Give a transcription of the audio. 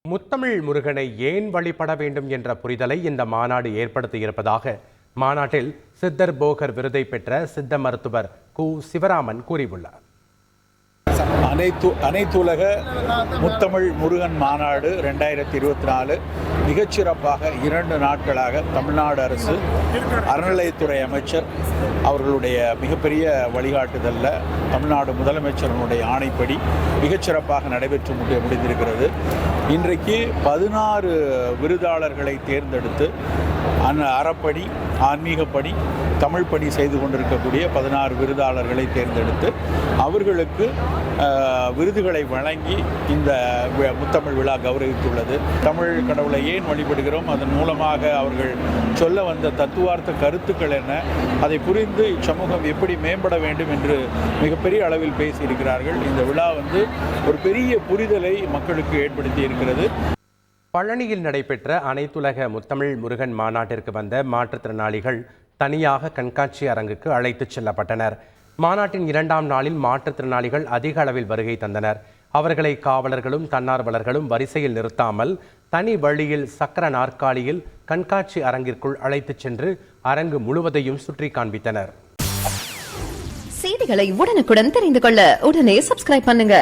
முத்தமிழ் முருகனை ஏன் வழிபட வேண்டும் என்ற புரிதலை இந்த மாநாடு ஏற்படுத்தியிருப்பதாக மாநாட்டில் சித்தர் போகர் விருதை பெற்ற சித்த மருத்துவர் கு சிவராமன் கூறியுள்ளார். அனைத்துலக முத்தமிழ் முருகன் மாநாடு 2024 மிகச்சிறப்பாக 2 நாட்களாக தமிழ்நாடு அரசு அறநிலையத்துறை அமைச்சர் அவர்களுடைய மிகப்பெரிய வழிகாட்டுதலில் தமிழ்நாடு முதலமைச்சர்களுடைய ஆணைப்படி மிகச்சிறப்பாக நடைபெற்று முடிந்திருக்கிறது. இன்றைக்கு 16 விருதாளர்களை தேர்ந்தெடுத்து அறப்பணி, ஆன்மீகப்பணி, தமிழ் பணி செய்து கொண்டிருக்கக்கூடிய 16 விருதாளர்களை தேர்ந்தெடுத்து அவர்களுக்கு விருதுகளை வழங்கி இந்த முத்தமிழ் விழா கௌரவித்துள்ளது. தமிழ் கடவுளை ஏன் வழிபடுகிறோம், அதன் மூலமாக அவர்கள் சொல்ல வந்த தத்துவார்த்த கருத்துக்கள் என்ன, அதை புரிந்து இச்சமூகம் எப்படி மேம்பட வேண்டும் என்று மிகப்பெரிய அளவில் பேசியிருக்கிறார்கள். இந்த விழா ஒரு பெரிய புரிதலை மக்களுக்கு ஏற்படுத்தி இருக்கிறது. பழனியில் நடைபெற்ற அனைத்துலக முத்தமிழ் முருகன் மாநாட்டிற்கு வந்த மாற்றுத்திறனாளிகள் தனியாக கண்காட்சி அரங்குக்கு அழைத்துச் செல்லப்பட்டனர். மாநாட்டின் 2ஆம் நாளில் மாற்றுத்திறனாளிகள் அதிக அளவில் வருகை தந்தனர். அவர்களை காவலர்களும் தன்னார்வலர்களும் வரிசையில் நிறுத்தாமல் தனி வழியில் சக்கர நாற்காலியில் கண்காட்சி அரங்கிற்குள் அழைத்துச் சென்று அரங்கு முழுவதையும் சுற்றி காண்பித்தனர். செய்திகளை உடனுக்குடன் தெரிந்து கொள்ள உடனே சப்ஸ்கிரைப் பண்ணுங்க.